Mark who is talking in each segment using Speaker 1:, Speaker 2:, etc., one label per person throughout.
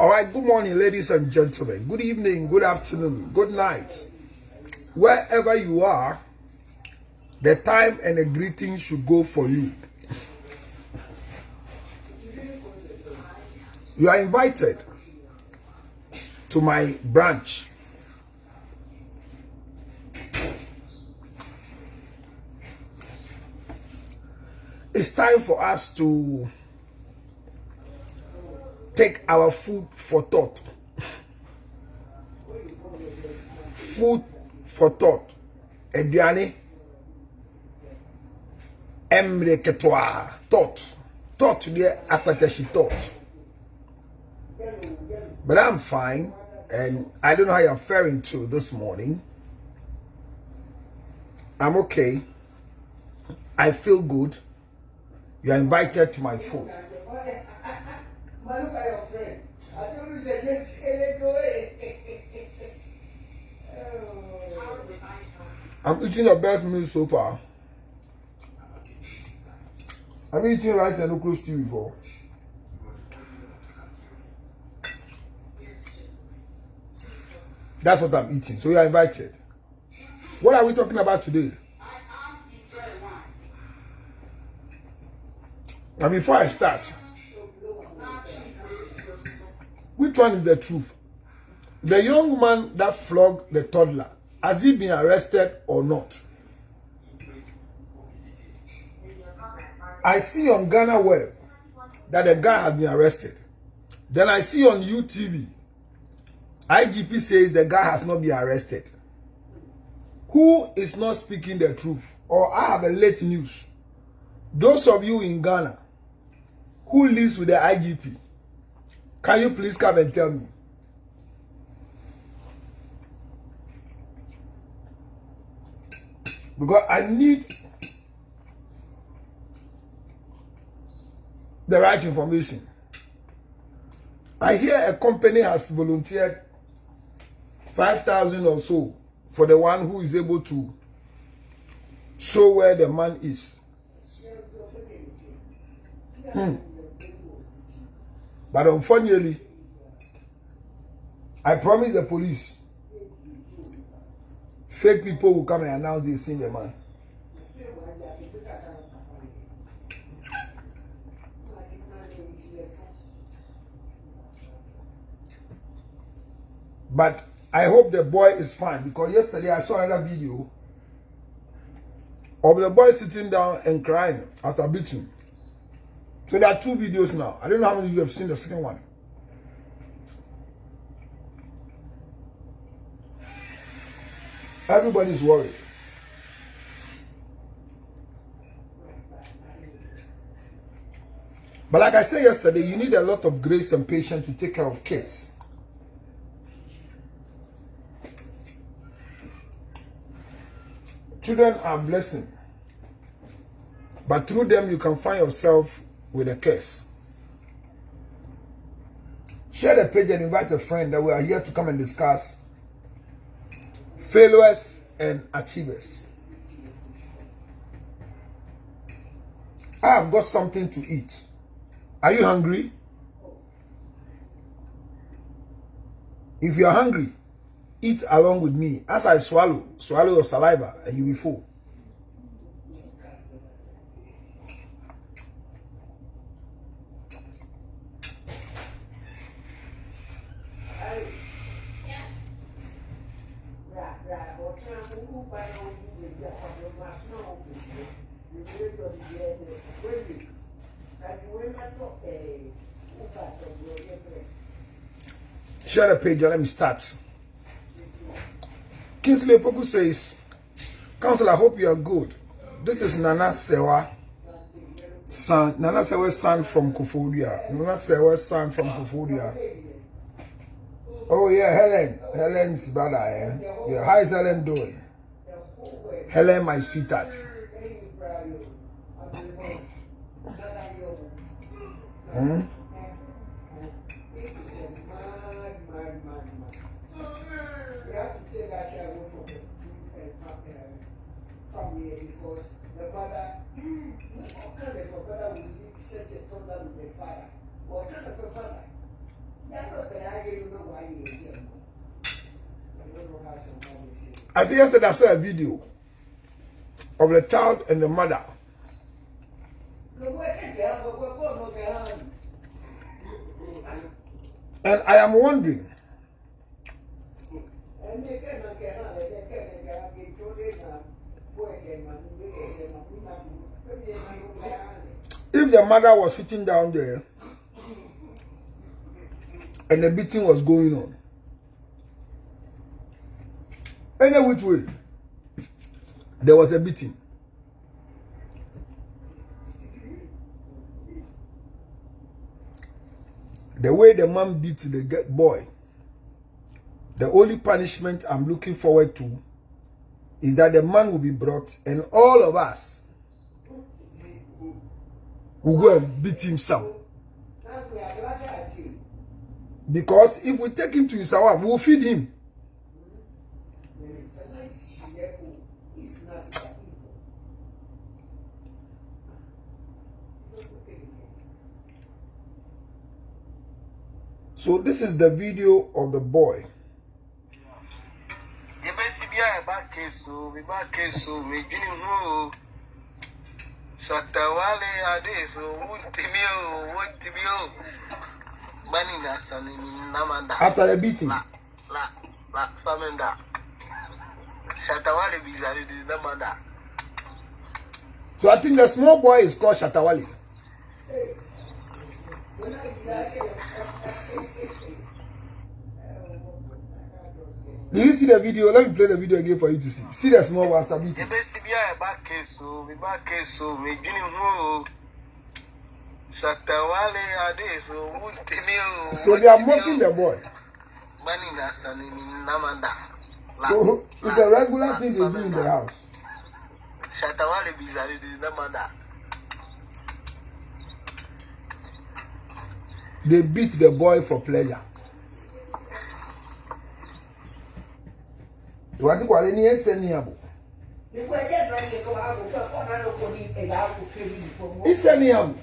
Speaker 1: All right, good morning, ladies and gentlemen. Good evening, good afternoon, good night. Wherever you are, the time and the greeting should go for you. You are invited to my branch. It's time for us to take our food for thought. Food for thought. Ediane. Emre ketwa. Thought. Thought there akwateshi thought. But I'm fine, and I don't know how you're faring to this morning. I'm okay. I feel good. You are invited to my food.
Speaker 2: Look at your friend. I told you say
Speaker 1: I'm eating the best meal so far. I've been eating rice and okra stew before. That's what I'm eating. So you are invited. What are we talking about today? And before I start, which one is the truth? The young man that flogged the toddler, has he been arrested or not? I see on Ghana Web that the guy has been arrested. Then I see on UTV, IGP says the guy has not been arrested. Who is not speaking the truth? Or I have a late news. Those of you in Ghana who lives with the IGP, can you please come and tell me? Because I need the right information. I hear a company has volunteered 5,000 or so for the one who is able to show where the man is. But unfortunately, I promise the police, fake people will come and announce they've seen the man. But I hope the boy is fine, because yesterday I saw another video of the boy sitting down and crying after beating. So there are two videos now. I don't know how many of you have seen the second one. Everybody's worried. But like I said yesterday, you need a lot of grace and patience to take care of kids. Children are a blessing. But through them, you can find yourself with a curse. Share the page and invite a friend that we are here to come and discuss failures and achievers. I have got something to eat. Are you hungry? If you are hungry, eat along with me. As I swallow your saliva and you'll be full. Share the page and let me start. Kingsley Poku says, Council, I hope you are good. This is Nana Sewa son. Nana Sewa's son from Kofodia. Nana Sewa's son from Kofodia. Oh yeah, Helen. Helen's brother, eh? Yeah, how is Helen doing? Helen, my sweetheart.
Speaker 2: Because the father, what kind of a father will such a toddler with the father? What kind of a father?
Speaker 1: I see yesterday I saw a video of the child and the mother. And I am wondering, if the mother was sitting down there and the beating was going on, any which way, there was a beating. The way the man beat the boy, the only punishment I'm looking forward to is that the man will be brought and all of us will go and beat him some. Because if we take him to his house, we'll feed him. So this is the video of the boy. After the beating. So I think the small boy is called Shatawale. Did you see the video? Let me play the video again for you to see. See the small one after beating. So they are mocking the boy. So it's a regular thing they do in the house. They beat the boy for pleasure. You want to call any Seniabo? It's Seniabo.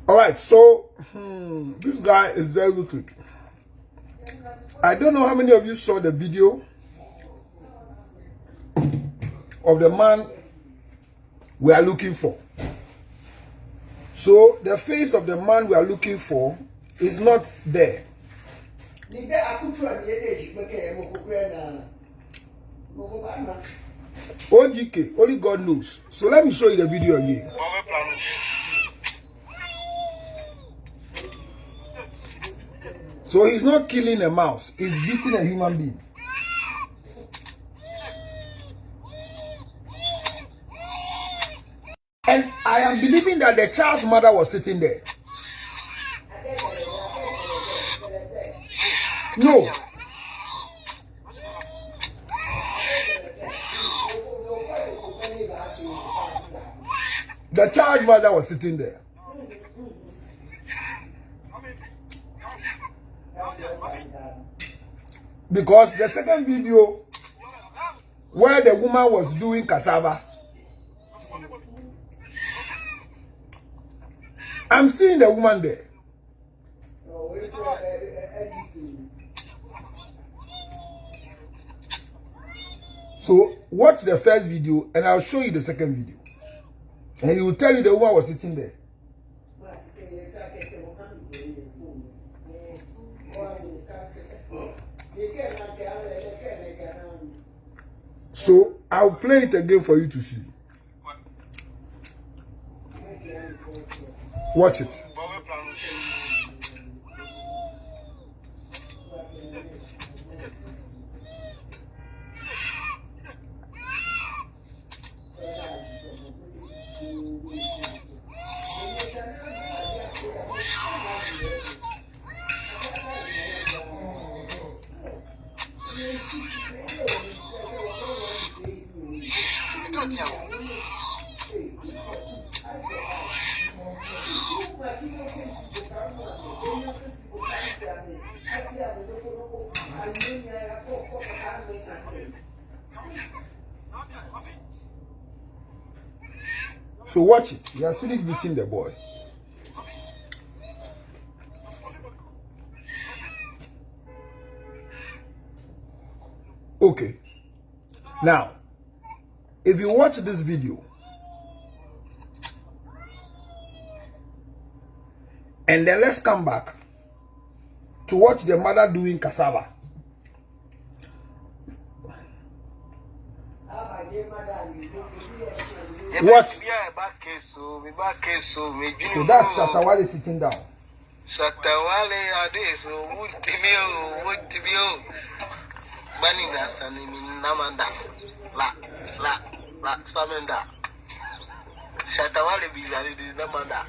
Speaker 1: All right, so this guy is very wicked. I don't know how many of you saw the video of the man we are looking for. So the face of the man we are looking for is not there. OGK, only God knows. So let me show you the video again. So he's not killing a mouse, he's beating a human being. And I am believing that the child's mother was sitting there. No. The child's mother was sitting there. Because the second video where the woman was doing cassava, I'm seeing the woman there. So watch the first video and I'll show you the second video. And he will tell you the woman was sitting there. So I'll play it again for you to see. Watch it. So watch it. He has finished beating the boy. Okay. Now, if you watch this video and then let's come back to watch the mother doing cassava. Watch. So that's Shatawale sitting down.
Speaker 3: Shatawale ade so what tibio bani nasani namanda la samenda Shatawale bizari di namanda.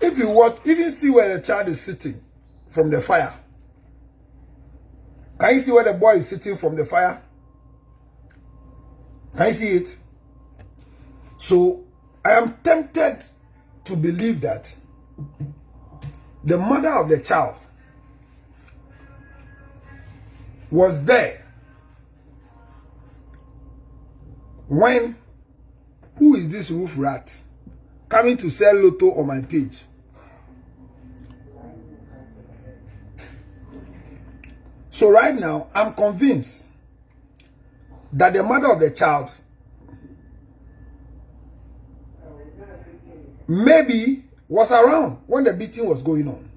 Speaker 1: If you watch, even see where the child is sitting from the fire. Can you see where the boy is sitting from the fire? Can you see it? So, I am tempted to believe that the mother of the child was there when, who is this roof rat coming to sell lotto on my page? So right now, I'm convinced that the mother of the child maybe was around when the beating was going on.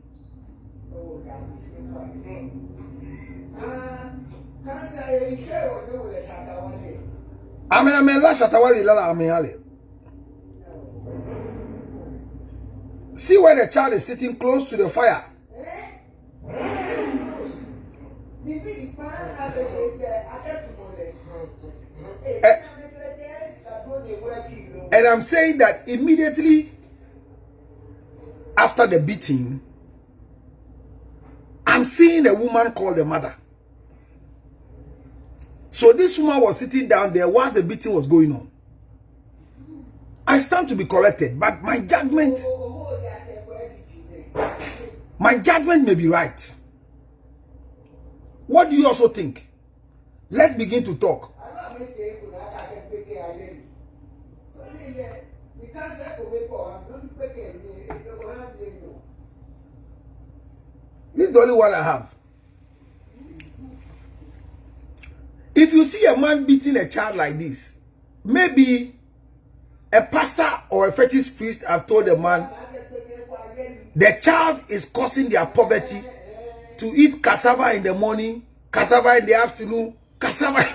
Speaker 1: See where the child is sitting close to the fire. And I'm saying that immediately after the beating, I'm seeing a woman call the mother. So this woman was sitting down there whilst the beating was going on. I stand to be corrected, but my judgment may be right. What do you also think? Let's begin to talk. This is the only one I have. If you see a man beating a child like this, maybe a pastor or a fetish priest have told the man the child is causing their poverty to eat cassava in the morning, cassava in the afternoon, cassava.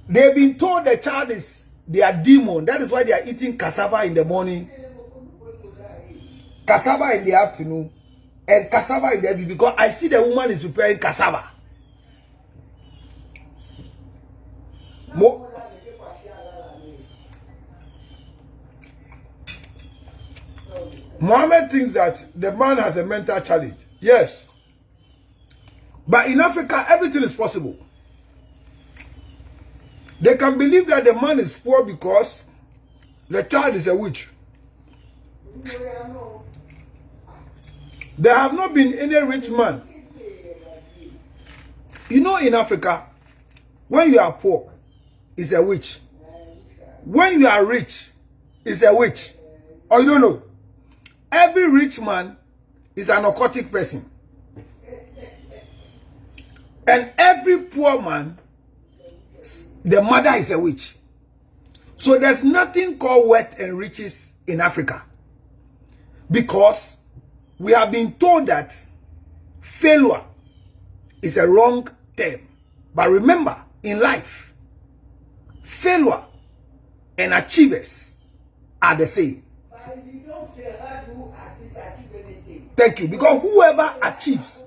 Speaker 1: They've been told the child is their demon. That is why they are eating cassava in the morning, cassava in the afternoon, and cassava in the evening. Because I see the woman is preparing cassava. Mohammed thinks that the man has a mental challenge. Yes. But in Africa, everything is possible. They can believe that the man is poor because the child is a witch. There have not been any rich man. You know, in Africa, when you are poor, it's a witch. When you are rich, it's a witch. Or you don't know. Every rich man is an occultic person. And every poor man, the mother is a witch. So there's nothing called wealth and riches in Africa. Because we have been told that failure is a wrong term. But remember, in life, failure and achievers are the same. Thank you. Because whoever achieves,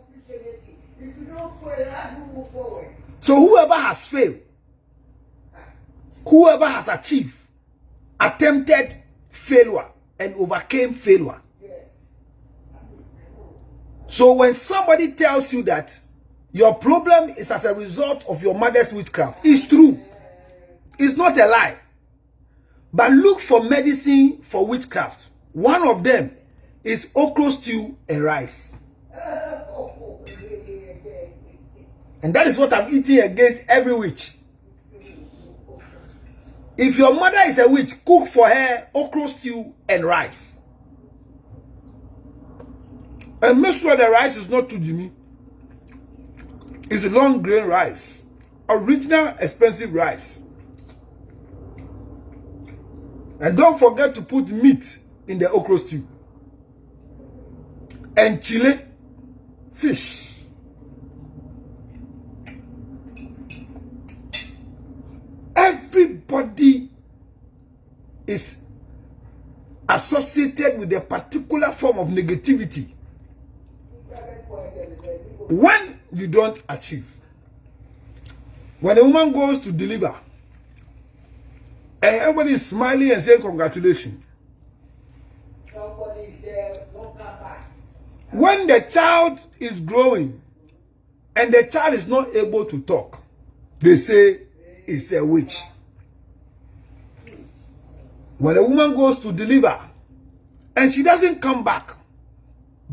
Speaker 1: so whoever has failed, whoever has achieved, attempted failure and overcame failure. So when somebody tells you that your problem is as a result of your mother's witchcraft, it's true. It's not a lie. But look for medicine for witchcraft. One of them is okra stew and rice. And that is what I'm eating against every witch. If your mother is a witch, cook for her okra stew and rice. And make sure the rice is not too Jimmy. It's a long grain rice. Original expensive rice. And don't forget to put meat in the okra stew. And chili, fish. Everybody is associated with a particular form of negativity when you don't achieve. When a woman goes to deliver and everybody is smiling and saying congratulations,
Speaker 2: Somebody is there, don't come back.
Speaker 1: when the child is growing and the child is not able to talk, they say it's a witch. When a woman goes to deliver and she doesn't come back,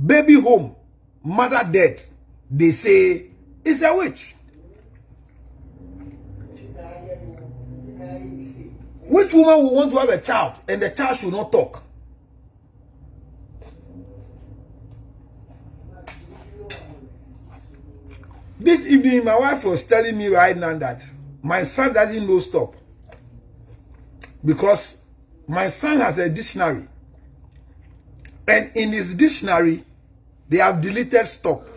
Speaker 1: baby home, mother dead, they say it's a witch. Which woman will want to have a child and the child should not talk? This evening, my wife was telling me right now that my son doesn't know stop. Because my son has a dictionary. And in his dictionary, they have deleted stop.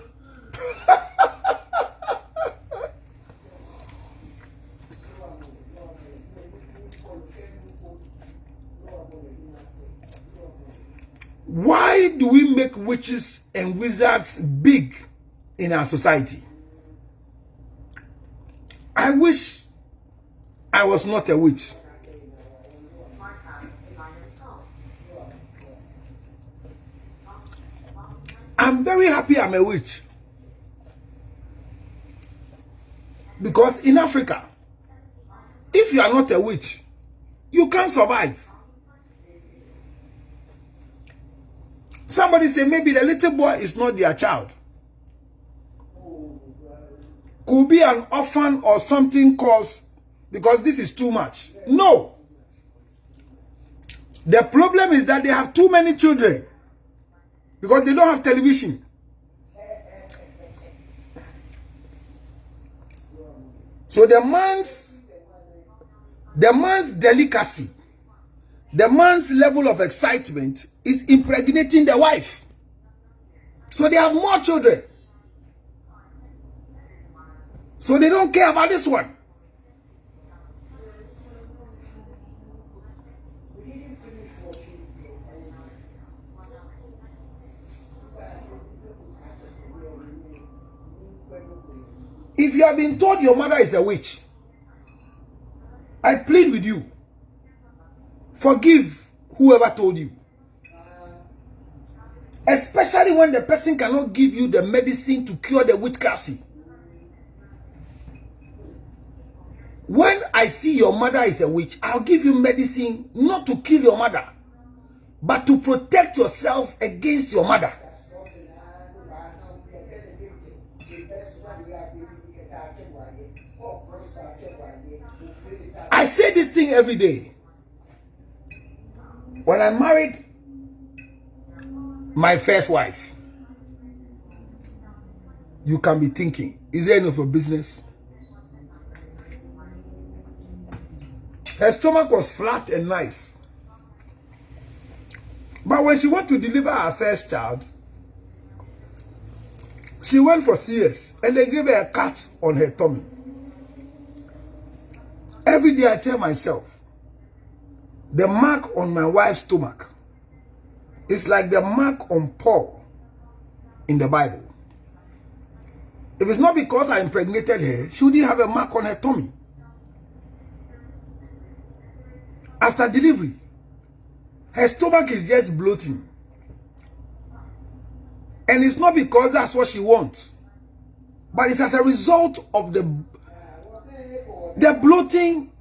Speaker 1: Why do we make witches and wizards big in our society? I wish I was not a witch. I'm very happy I'm a witch. Because in Africa, if you are not a witch, you can't survive. Somebody say maybe the little boy is not their child. Could be an orphan or something caused because this is too much. No. The problem is that they have too many children because they don't have television. So the man's delicacy, the man's level of excitement is impregnating the wife. So they have more children. So they don't care about this one. If you have been told your mother is a witch, I plead with you, forgive whoever told you. Especially when the person cannot give you the medicine to cure the witchcraft. When I see your mother is a witch, I'll give you medicine not to kill your mother, but to protect yourself against your mother. I say this thing every day. When I married my first wife, you can be thinking, is there enough of business? Her stomach was flat and nice. But when she went to deliver her first child, she went for CS and they gave her a cut on her tummy. Every day I tell myself, the mark on my wife's stomach is like the mark on Paul in the Bible. If it's not because I impregnated her, she wouldn't have a mark on her tummy. After delivery, her stomach is just bloating. And it's not because that's what she wants, but it's as a result of the bloating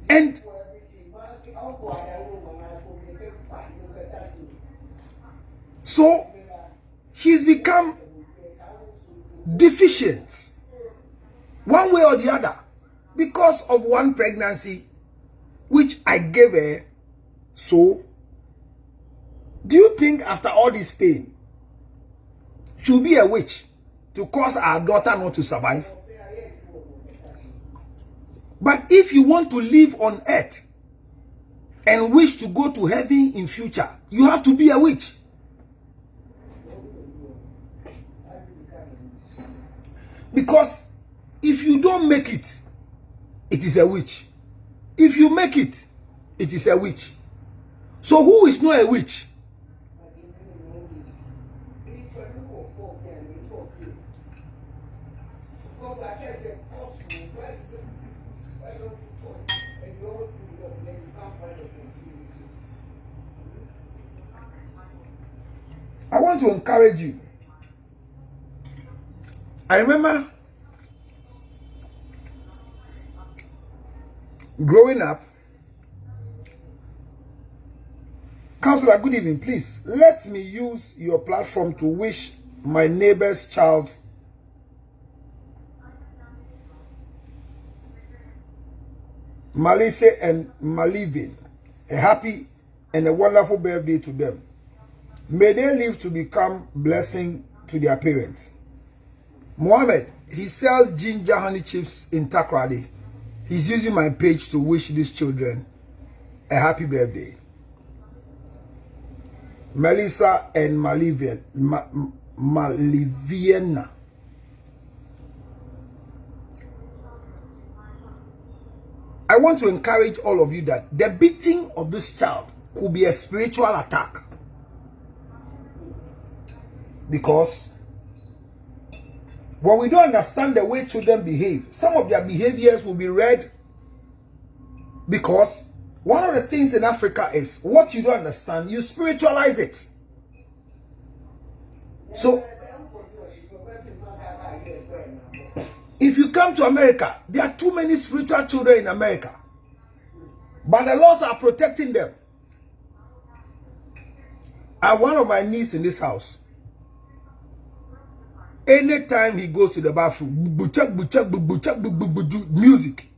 Speaker 1: and So he's become deficient one way or the other because of one pregnancy which I gave her. So do you think after all this pain she'll be a witch to cause our daughter not to survive? But if you want to live on earth and wish to go to heaven in future, you have to be a witch. Because if you don't make it, it is a witch. If you make it, it is a witch. So who is not a witch? I want to encourage you. I remember growing up. Counselor, good evening. Please let me use your platform to wish my neighbor's child Malise and Malivin a happy and a wonderful birthday to them. May they live to become blessing to their parents. Mohammed, he sells ginger honey chips in Takrady. He's using my page to wish these children a happy birthday. Melissa and Maliviana. I want to encourage all of you that the beating of this child could be a spiritual attack. Because when we don't understand the way children behave, some of their behaviors will be read. Because one of the things in Africa is what you don't understand, you spiritualize it. So if you come to America, there are too many spiritual children in America. But the laws are protecting them. I have one of my nieces in this house. Anytime he goes to the bathroom, music.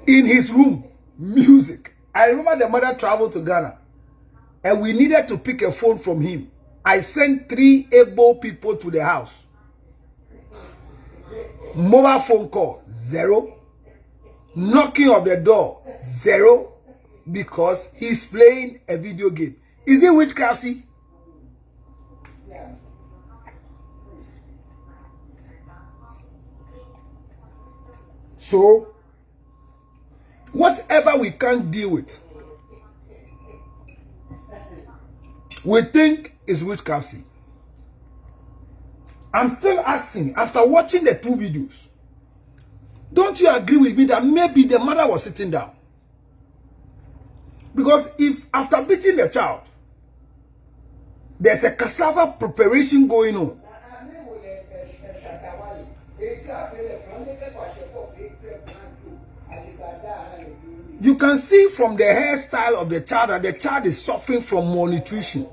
Speaker 1: In his room, music. I remember the mother traveled to Ghana and we needed to pick a phone from him. I sent 3 able people to the house. Mobile phone call, 0. Knocking on the door, 0. Because he's playing a video game. Is it witchcraft? See? So, whatever we can't deal with, we think is witchcraft. I'm still asking, after watching the 2 videos, don't you agree with me that maybe the mother was sitting down? Because if after beating the child, there's a cassava preparation going on. You can see from the hairstyle of the child that the child is suffering from malnutrition.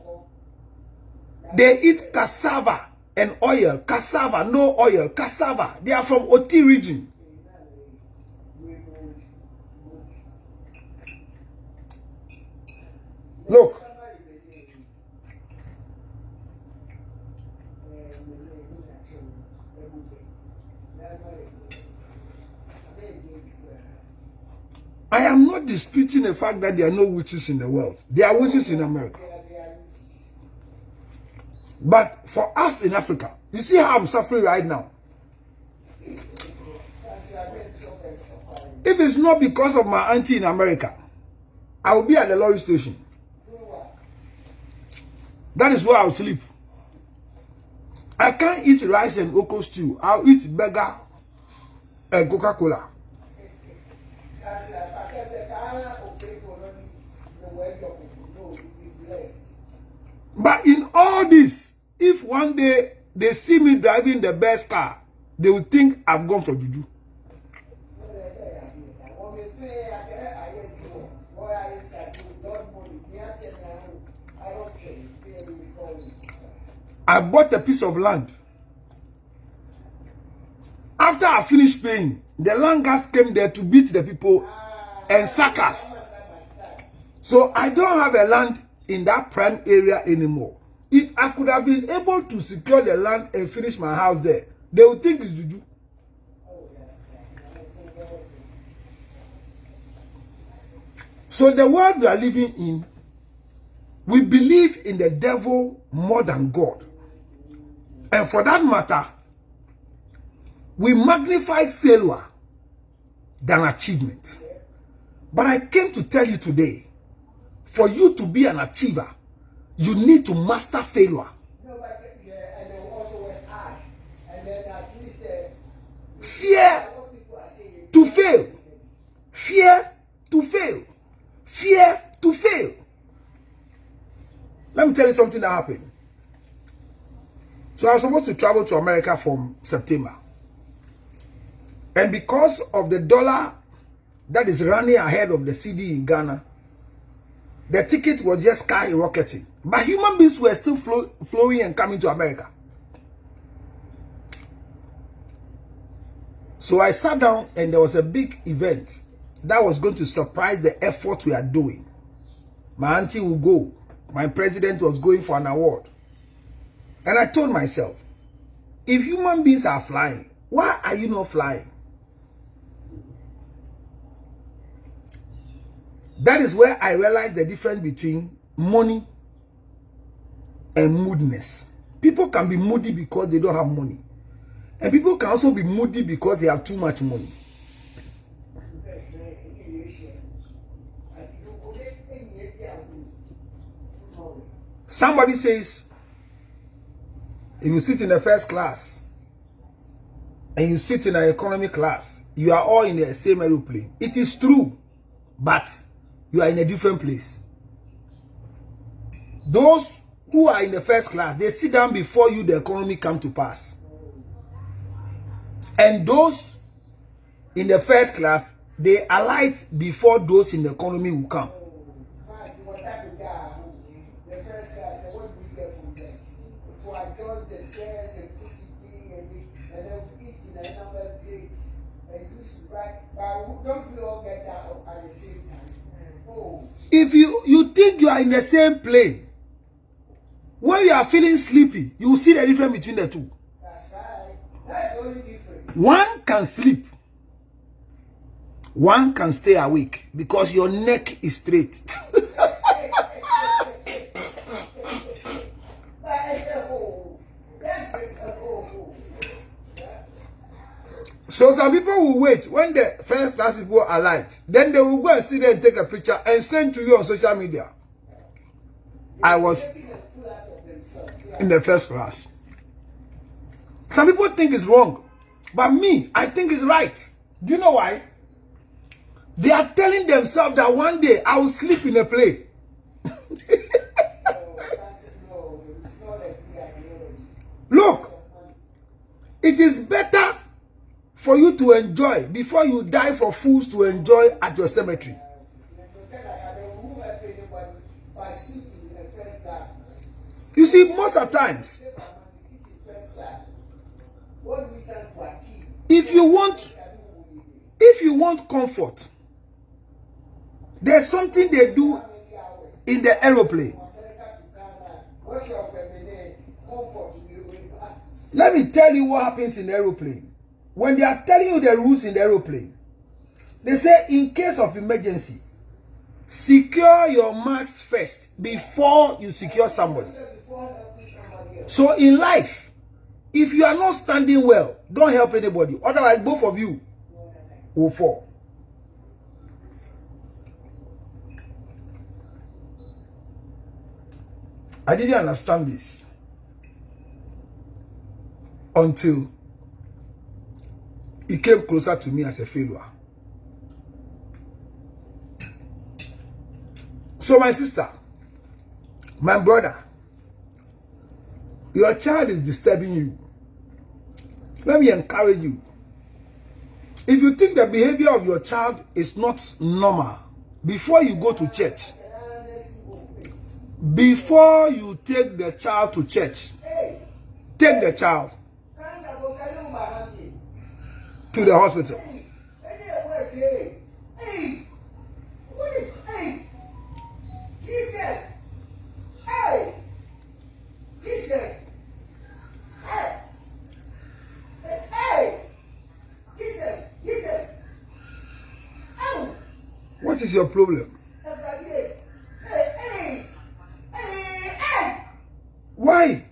Speaker 1: They eat cassava and oil. Cassava, no oil. Cassava. They are from Oti region. Look. I am not disputing the fact that there are no witches in the world. There are witches in America. But for us in Africa, you see how I'm suffering right now? If it's not because of my auntie in America, I will be at the lorry station. That is where I'll sleep. I can't eat rice and okra stew. I'll eat burger and Coca-Cola. But in all this, if one day they see me driving the best car, they will think I've gone for juju. I bought a piece of land. After I finished paying, the land guards came there to beat the people and sack us. So I don't have a land in that prime area anymore. If I could have been able to secure the land and finish my house there, they would think it's juju. So the world we are living in, we believe in the devil more than God. And for that matter, we magnify failure than achievement. But I came to tell you today, for you to be an achiever, you need to master failure. Fear to fail. Fear to fail. Fear to fail. Let me tell you something that happened. So I was supposed to travel to America from September. And because of the dollar that is running ahead of the CD in Ghana, the ticket was just skyrocketing. But human beings were still flowing and coming to America. So I sat down and there was a big event that was going to surprise the effort we are doing. My auntie will go. My president was going for an award. And I told myself, if human beings are flying, why are you not flying? That is where I realized the difference between money and moodiness. People can be moody because they don't have money. And people can also be moody because they have too much money. Somebody says, if you sit in the first class and you sit in an economy class, you are all in the same aeroplane. It is true, but you are in a different place. Those who are in the first class, they sit down before you, the economy come to pass. And those in the first class, they alight before those in the economy will come. If you think you are in the same plane, when you are feeling sleepy, you will see the difference between the two.
Speaker 2: That's right. That's the only difference.
Speaker 1: One can sleep. One can stay awake because your neck is straight. So some people will wait when the first class people are light. Then they will go and sit there and take a picture and send to you on social media. I was in the first class. Some people think it's wrong. But me, I think it's right. Do you know why? They are telling themselves that one day I will sleep in a plane. Look, it is better for you to enjoy before you die for fools to enjoy at your cemetery. You see, most of the times, if you want comfort, there's something they do in the aeroplane. Let me tell you what happens in the aeroplane. When they are telling you the rules in the aeroplane, they say in case of emergency, secure your mask first before you secure somebody. So in life, if you are not standing well, don't help anybody. Otherwise, both of you will fall. I didn't understand this until it came closer to me as a failure. So my sister, my brother, your child is disturbing you. Let me encourage you. If you think the behavior of your child is not normal, before you go to church, before you take the child to church, take the child to the hospital.
Speaker 2: Hey, what is, hey, Jesus, hey, Jesus, hey, hey, Jesus, Jesus, oh.
Speaker 1: What is your problem? Why?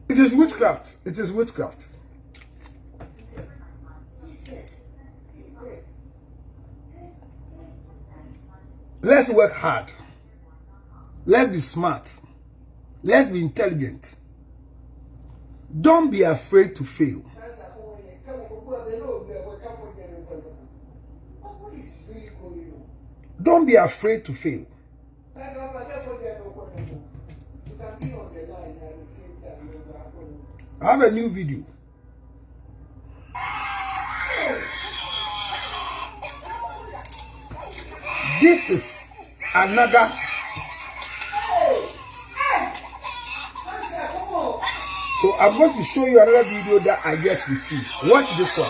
Speaker 1: It is witchcraft. It is witchcraft. Let's work hard. Let's be smart. Let's be intelligent. Don't be afraid to fail. Don't be afraid to fail. I have a new video. This is another. So I'm going to show you another video that I just received. Watch this one.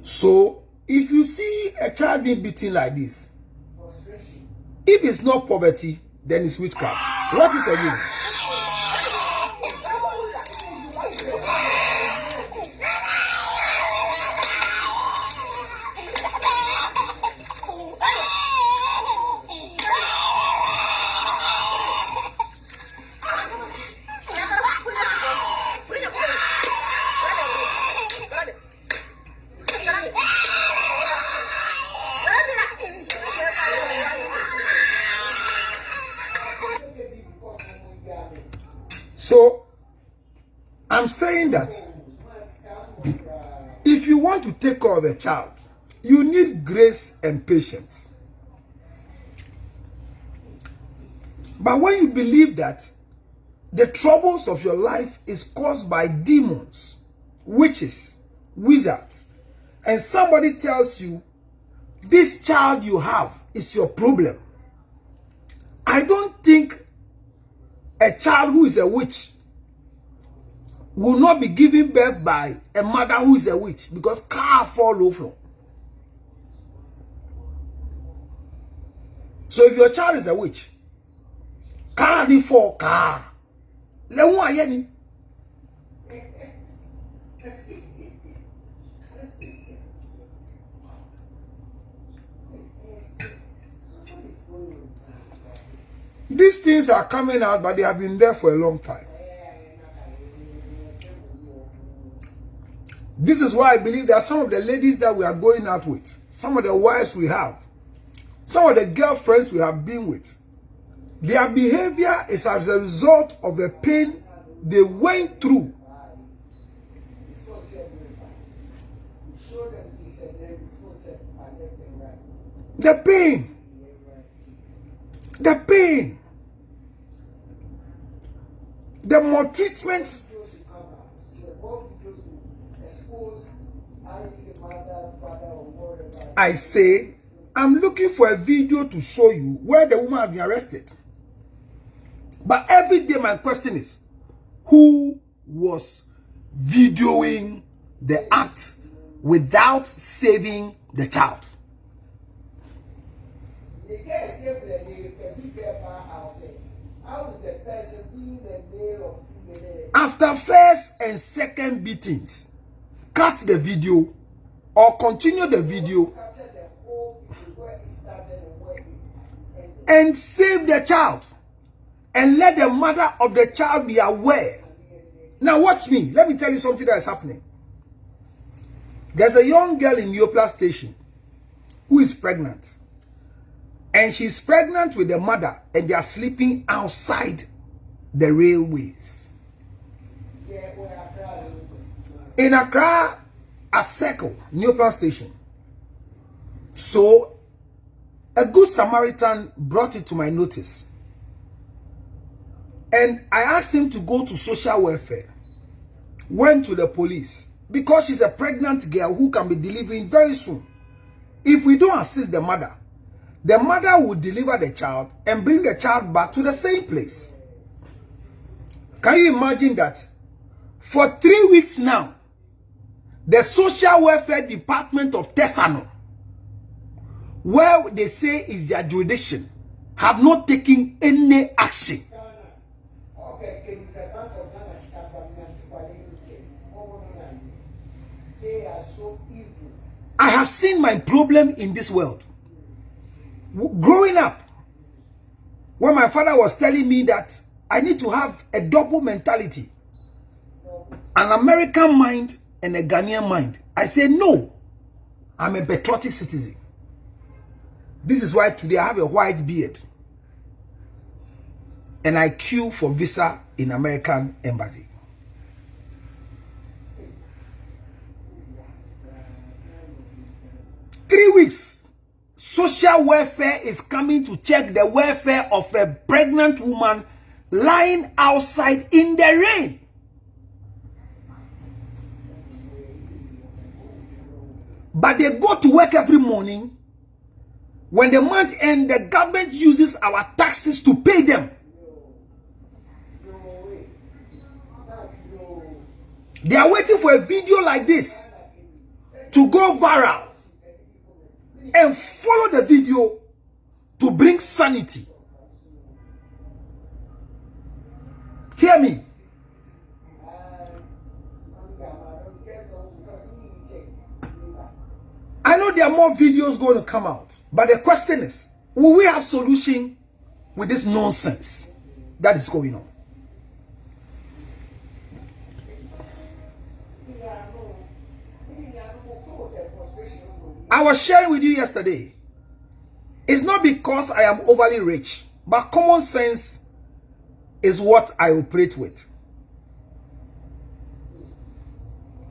Speaker 1: So, if you see a child being beaten like this, if it's not poverty, then it's witchcraft. Watch it again. So, I'm saying that if you want to take care of a child, you need grace and patience. But when you believe that the troubles of your life is caused by demons, witches, wizards, and somebody tells you this child you have is your problem, I don't think a child who is a witch will not be given birth by a mother who is a witch, because car fall over. So if your child is a witch, car di fall car. Le won ayeni. These things are coming out, but they have been there for a long time. This is why I believe that some of the ladies that we are going out with, some of the wives we have, some of the girlfriends we have been with, their behavior is as a result of the pain they went through. The pain. The pain. The maltreatment. I say, I'm looking for a video to show you where the woman has been arrested. But every day my question is, who was videoing the act without saving the child? After first and second beatings, cut the video or continue the video and save the child and let the mother of the child be aware. Now watch me. Let me tell you something that is happening. There's a young girl in Yopla station who is pregnant. And she's pregnant with the mother, and they are sleeping outside the railways. In Accra, at Circle, Neoplan Station. So, a good Samaritan brought it to my notice. And I asked him to go to social welfare. Went to the police. Because she's a pregnant girl who can be delivering very soon. If we don't assist the mother will deliver the child and bring the child back to the same place. Can you imagine that? For 3 weeks now, the social welfare department of Tesano, where they say is their jurisdiction, have not taken any action.
Speaker 2: They are so evil.
Speaker 1: I have seen my problem in this world. Growing up, when my father was telling me that I need to have a double mentality, an American mind and a Ghanaian mind, I said, no, I'm a patriotic citizen. This is why today I have a white beard. And I queue for visa in American embassy. Three weeks, social welfare is coming to check the welfare of a pregnant woman lying outside in the rain. But they go to work every morning. When the month ends, the government uses our taxes to pay them. They are waiting for a video like this to go viral and follow the video to bring sanity. Hear me. I know there are more videos going to come out, but the question is, will we have solution with this nonsense that is going on? I was sharing with you yesterday. It's not because I am overly rich, but common sense is what I operate with.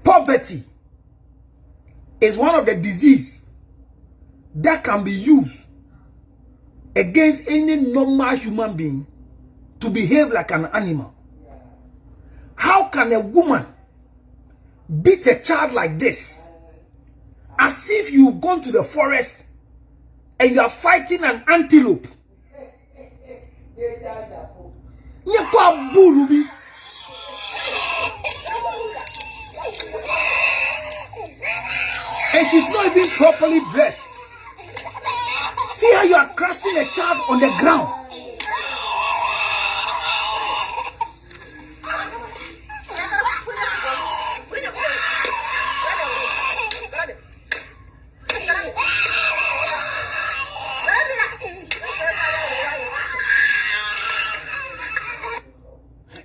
Speaker 1: Poverty is one of the diseases that can be used against any normal human being to behave like an animal. How can a woman beat a child like this, as if you've gone to the forest and you are fighting an antelope? And she's not even properly dressed. See how you are crushing a child on the ground.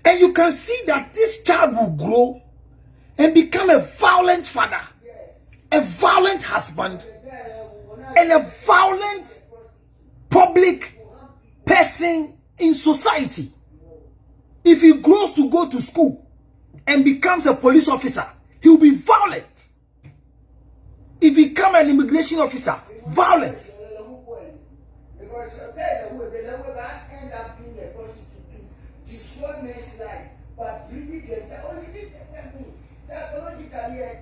Speaker 1: And you can see that this child will grow and become a violent father, a violent husband, and a violent public person in society. If he grows to go to school and becomes a police officer, he will be violent. If he becomes an immigration officer, violent.
Speaker 2: But really, the only thing psychologically,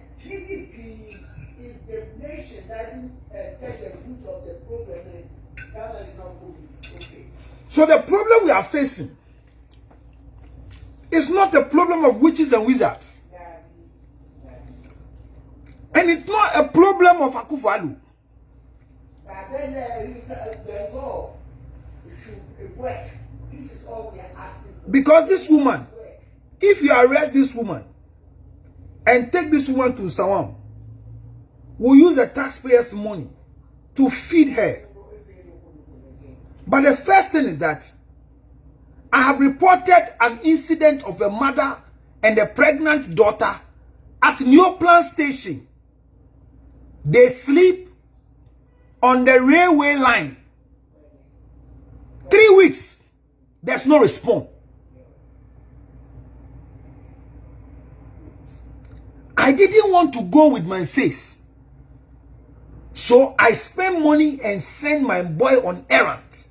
Speaker 2: if the nation doesn't take the root of the problem, Ghana is not going okay.
Speaker 1: So the problem we are facing is not a problem of witches and wizards. And it's not a problem of Akufo-Addo.
Speaker 2: But then the law should work. This is all we are asking for.
Speaker 1: Because this woman, if you arrest this woman and take this woman to Sawam, we'll use the taxpayers' money to feed her. But the first thing is that I have reported an incident of a mother and a pregnant daughter at Neoplan Station. They sleep on the railway line 3 weeks, there's no response. I didn't want to go with my face. So I spent money and sent my boy on errands.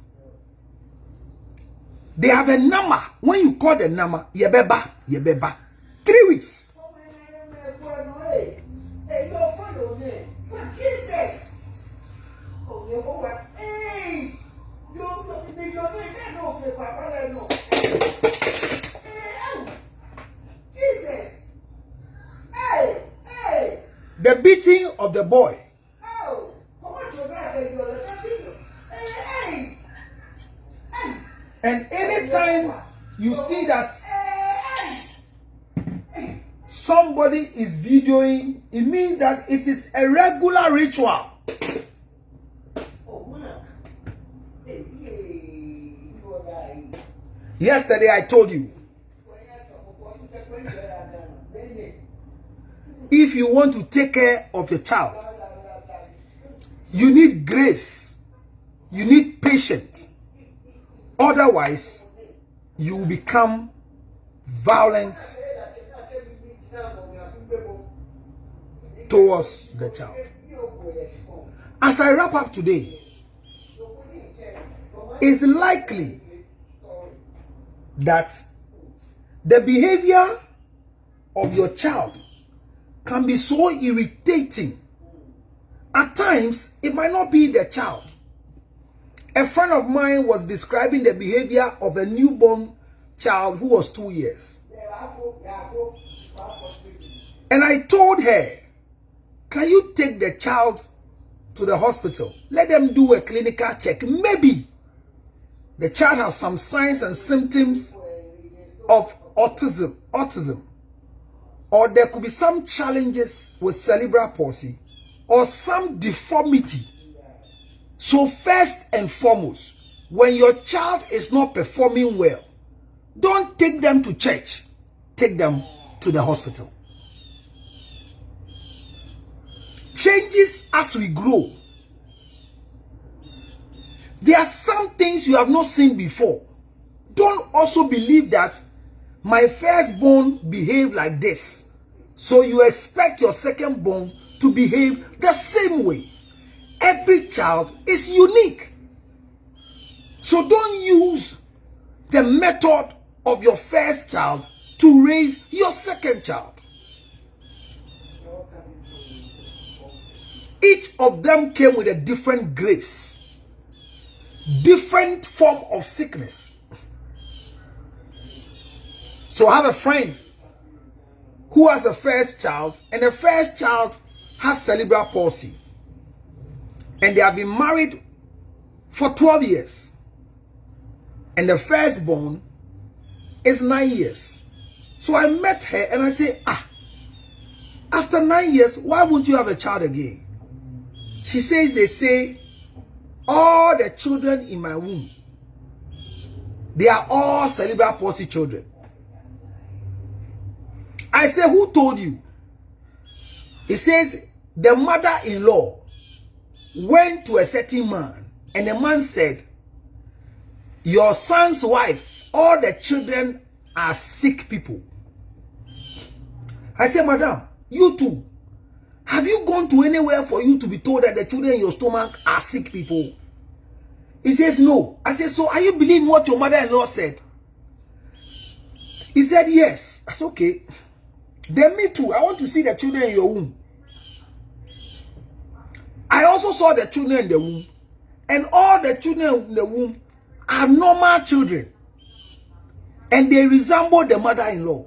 Speaker 1: They have a number. When you call the number, yebeba, yebeba. 3 weeks. The beating of the boy. And anytime you see that somebody is videoing, it means that it is a regular ritual. Yesterday I told you, if you want to take care of your child, you need grace, you need patience. Otherwise, you will become violent towards the child. As I wrap up today, it's likely that the behavior of your child can be so irritating. At times, it might not be the child. A friend of mine was describing the behavior of a newborn child who was 2 years. And I told her, can you take the child to the hospital? Let them do a clinical check. Maybe the child has some signs and symptoms of autism. Or there could be some challenges with cerebral palsy or some deformity. So first and foremost, when your child is not performing well, don't take them to church. Take them to the hospital. Changes as we grow. There are some things you have not seen before. Don't also believe that my firstborn behaved like this, so you expect your secondborn to behave the same way. Every child is unique. So don't use the method of your first child to raise your second child. Each of them came with a different grace, different form of sickness. So I have a friend who has a first child, and the first child has cerebral palsy. And they have been married for 12 years. And the firstborn is 9 years. So I met her and I said, after 9 years, why won't you have a child again? She says, they say, all the children in my womb, they are all cerebral palsy children. I said, who told you? He says, the mother-in-law went to a certain man, and the man said, your son's wife, all the children are sick people. I said, madam, you too, have you gone to anywhere for you to be told that the children in your stomach are sick people? He says, no. I said, so are you believing what your mother-in-law said? He said, yes. I said, okay. Then me too, I want to see the children in your womb. I also saw the children in the womb, and all the children in the womb are normal children, and they resemble the mother-in-law.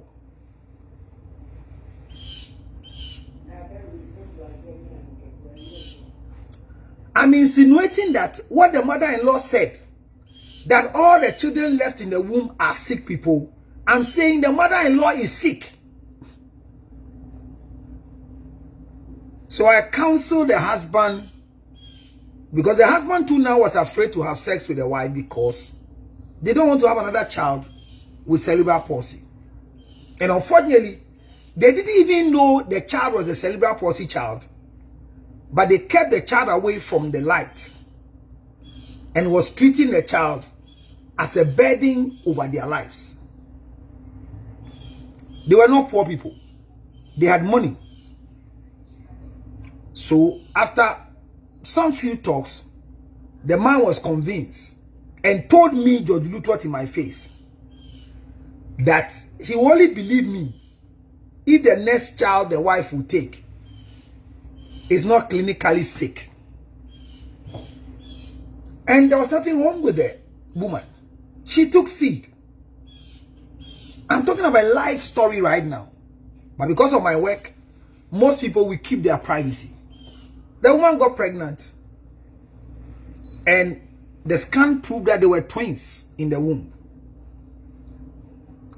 Speaker 1: I'm insinuating that what the mother-in-law said, that all the children left in the womb are sick people, I'm saying the mother-in-law is sick. So I counseled the husband, because the husband too now was afraid to have sex with the wife because they don't want to have another child with cerebral palsy. And unfortunately, they didn't even know the child was a cerebral palsy child, but they kept the child away from the light and was treating the child as a burden over their lives. They were not poor people. They had money. So after some few talks, the man was convinced and told me, George Lutot, in my face, that he only believed me if the next child the wife will take is not clinically sick. And there was nothing wrong with the woman. She took seed. I'm talking about a life story right now. But because of my work, most people will keep their privacy. The woman got pregnant. And the scan proved that they were twins in the womb.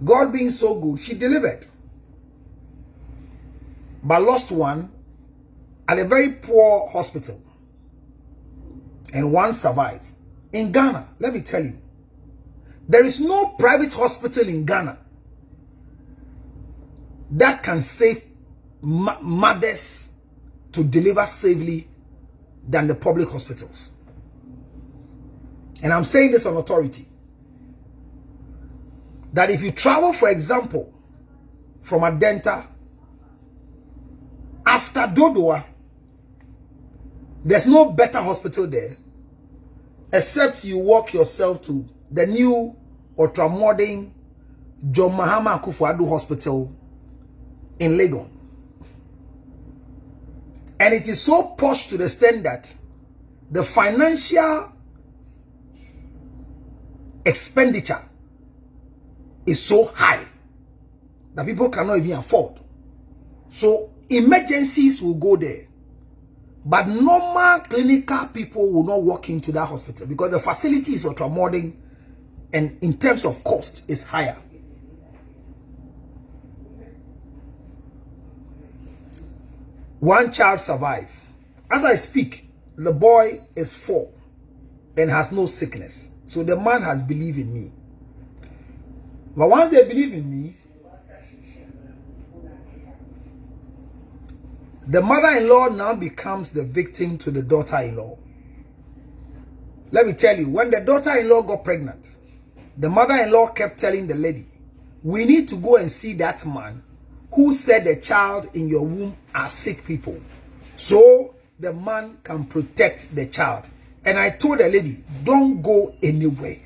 Speaker 1: God being so good, she delivered. But lost one at a very poor hospital. And one survived. In Ghana, let me tell you, there is no private hospital in Ghana that can save mothers to deliver safely than the public hospitals. And I'm saying this on authority. That if you travel, for example, from Adenta after Dodoa, there's no better hospital there except you walk yourself to the new ultra-modern John Mahama Akufo-Addo Hospital in Legon. And it is so posh to the extent that the financial expenditure is so high that people cannot even afford. So emergencies will go there. But normal clinical people will not walk into that hospital because the facility is ultra-modern and in terms of cost is higher. One child survived. As I speak, the boy is 4 and has no sickness. So the man has believed in me. But once they believe in me, the mother-in-law now becomes the victim to the daughter-in-law. Let me tell you, when the daughter-in-law got pregnant, the mother-in-law kept telling the lady, we need to go and see that man who said the child in your womb are sick people, so the man can protect the child. And I told the lady, don't go anywhere.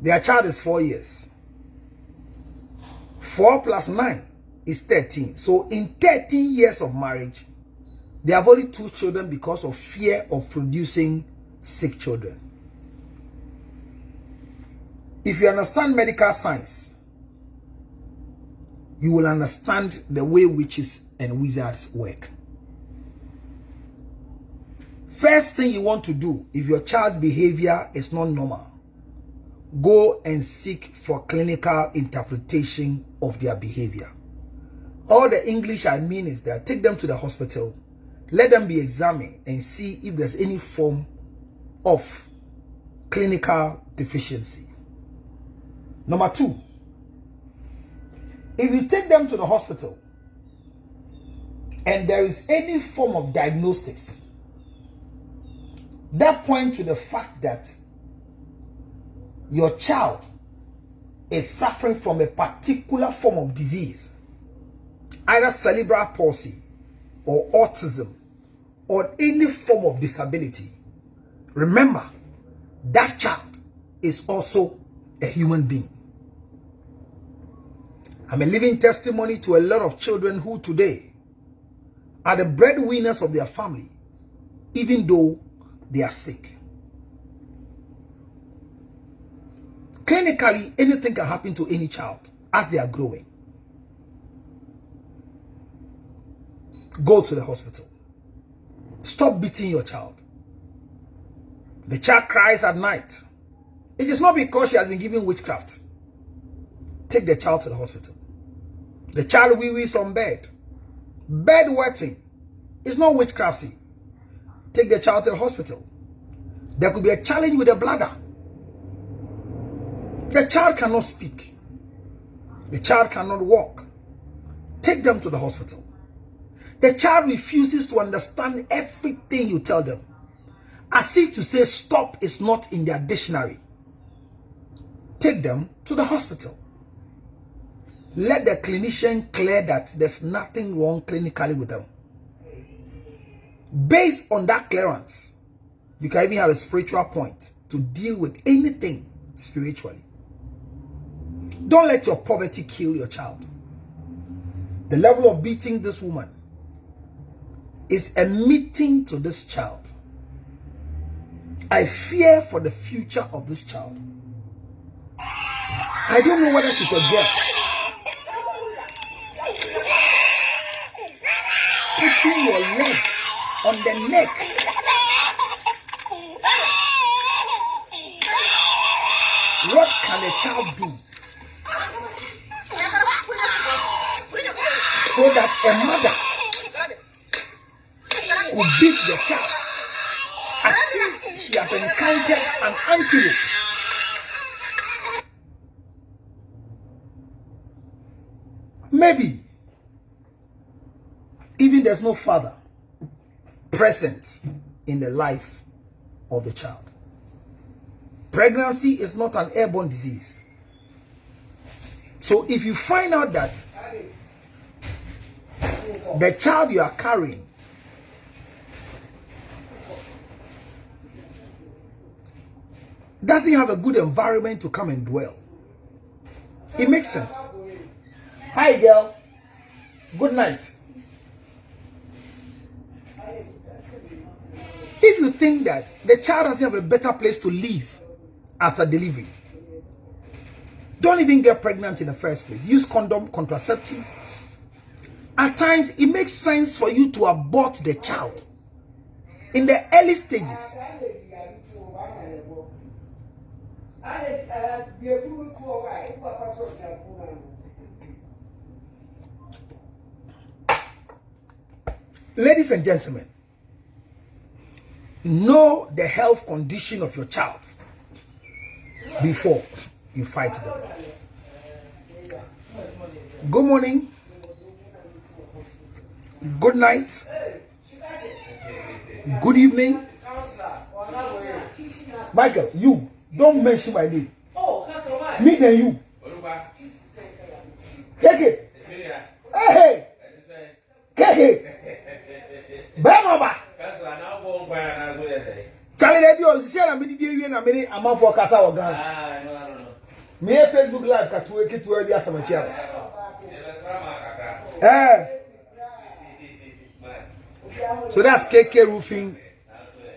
Speaker 1: Their child is 4 years. 4 plus 9 is 13. So in 13 years of marriage, they have only 2 children because of fear of producing sick children. If you understand medical science, you will understand the way witches and wizards work. First thing you want to do, if your child's behavior is not normal, go and seek for clinical interpretation of their behavior. All the English I mean is that take them to the hospital, let them be examined and see if there's any form of clinical deficiency. Number 2, if you take them to the hospital and there is any form of diagnostics that point to the fact that your child is suffering from a particular form of disease, either cerebral palsy or autism or any form of disability, remember that child is also a human being. I'm a living testimony to a lot of children who today are the breadwinners of their family, even though they are sick. Clinically, anything can happen to any child as they are growing. Go to the hospital. Stop beating your child. The child cries at night. It is not because she has been given witchcraft. Take the child to the hospital. The child wee-wees on bed. Bed wetting. It's not witchcraft. Take the child to the hospital. There could be a challenge with the bladder. The child cannot speak. The child cannot walk. Take them to the hospital. The child refuses to understand everything you tell them. As if to say stop is not in their dictionary. Take them to the hospital. Let the clinician clear that there's nothing wrong clinically with them. Based on that clearance, you can even have a spiritual point to deal with anything spiritually. Don't let your poverty kill your child. The level of beating this woman is a meeting to this child. I fear for the future of this child. I don't know whether she's a girl. Putting your leg on the neck. What can a child do so that a mother could beat the child as if she has encountered an antelope? Maybe even there's no father present in the life of the child. Pregnancy is not an airborne disease. So if you find out that the child you are carrying doesn't have a good environment to come and dwell, it makes sense. Hi girl, good night. If you think that the child doesn't have a better place to live after delivery, don't even get pregnant in the first place. Use condom, contraceptive. At times, it makes sense for you to abort the child in the early stages. Ladies and gentlemen, know the health condition of your child before you fight them. Good morning, good night, good evening. Michael, you don't mention my name. Me and you. Keke. Hey, Keke. Bama. Charlie, they do. See, I'm going to give you a minute. I'm on for Casa or Ghana. No. Me Facebook Live can to get to where we are. Some channel. So that's KK Roofing.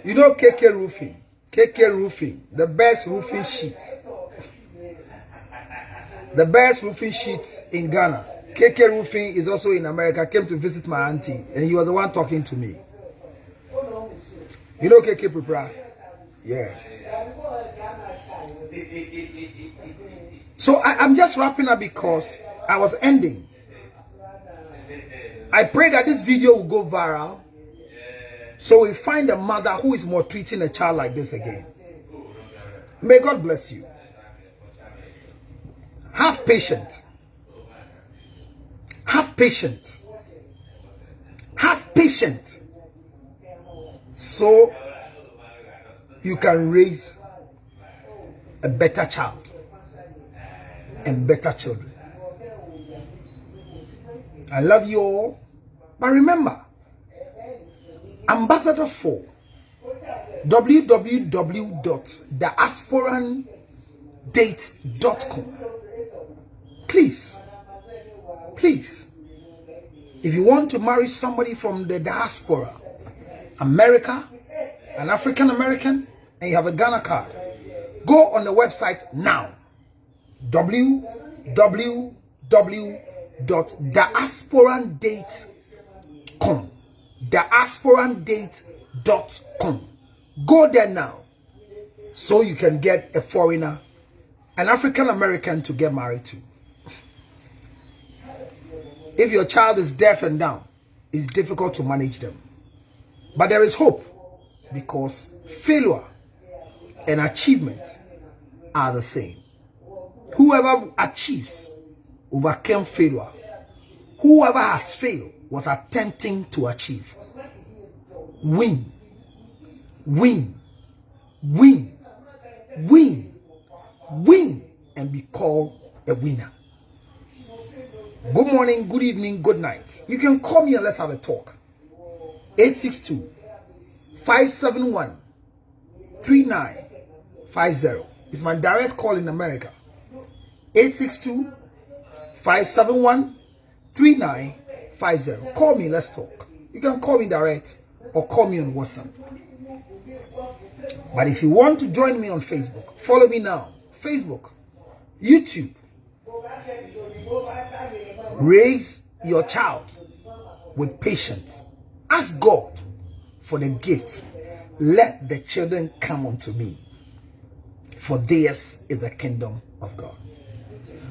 Speaker 1: You know KK Roofing. KK Roofing, the best roofing sheets. The best roofing sheets in Ghana. KK Roofing is also in America. Came to visit my auntie, and he was the one talking to me. You know KK Prepara? Yes. So I'm just wrapping up because I was ending. I pray that this video will go viral, so we find a mother who is more treating a child like this again. May God bless you. Have patience. Have patience. Have patience. So you can raise a better child and better children. I love you all. But remember, Ambassador for www.diasporandate.com. Please, if you want to marry somebody from the diaspora, America, an African American, and you have a Ghana card, go on the website now. www.diasporandate.com. diasporandate.com. Go there now so you can get a foreigner, an African American to get married to. If your child is deaf and dumb, it's difficult to manage them. But there is hope, because failure and achievement are the same. Whoever achieves overcame failure. Whoever has failed was attempting to achieve. Win. win, win, win, and be called a winner. Good morning, good evening, good night. You can call me and let's have a talk. 862-571-3950. It's my direct call in America. 862-571-3950. Call me, let's talk. You can call me direct or call me on WhatsApp. But if you want to join me on Facebook, follow me now. Facebook, YouTube. Raise your child with patience. Ask God for the gift. Let the children come unto me, for theirs is the kingdom of God.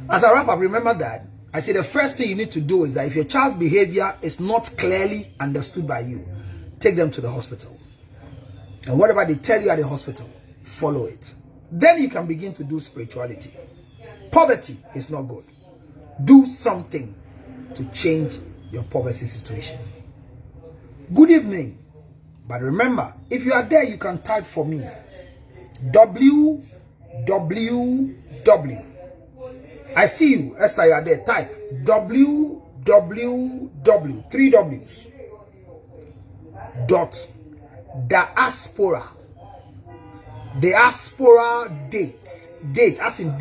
Speaker 1: As I wrap up, remember that I say the first thing you need to do is that if your child's behavior is not clearly understood by you, take them to the hospital. And whatever they tell you at the hospital, follow it. Then you can begin to do spirituality. Poverty is not good. Do something to change your poverty situation. Good evening. But remember, if you are there, you can type for me. www. I see you, Esther, you are there. Type www. 3 W's. Dot. Diaspora. Diaspora date. Date as in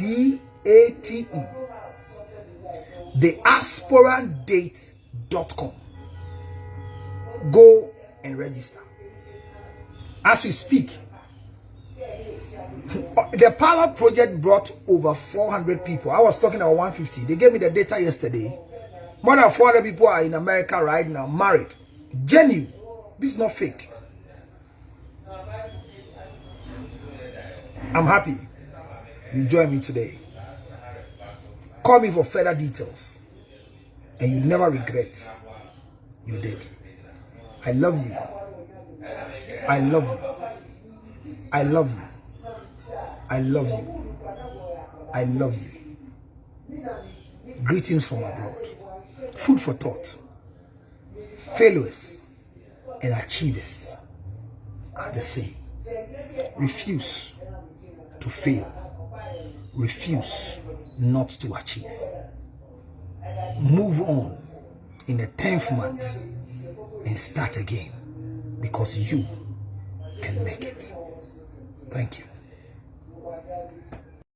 Speaker 1: DATE. Diasporadate.com. Go and register. As we speak, the pilot project brought over 400 people. I was talking about 150. They gave me the data yesterday. More than 400 people are in America right now, married. Genuine. This is not fake. I'm happy you joined me today. Call me for further details, and you never regret you did. I love you. I love you. I love you. I love you. I love you. Greetings from abroad. Food for thought. Failures and achievers are the same. Refuse to fail. Refuse not to achieve. Move on in the 10th month and start again, because you can make it. Thank you.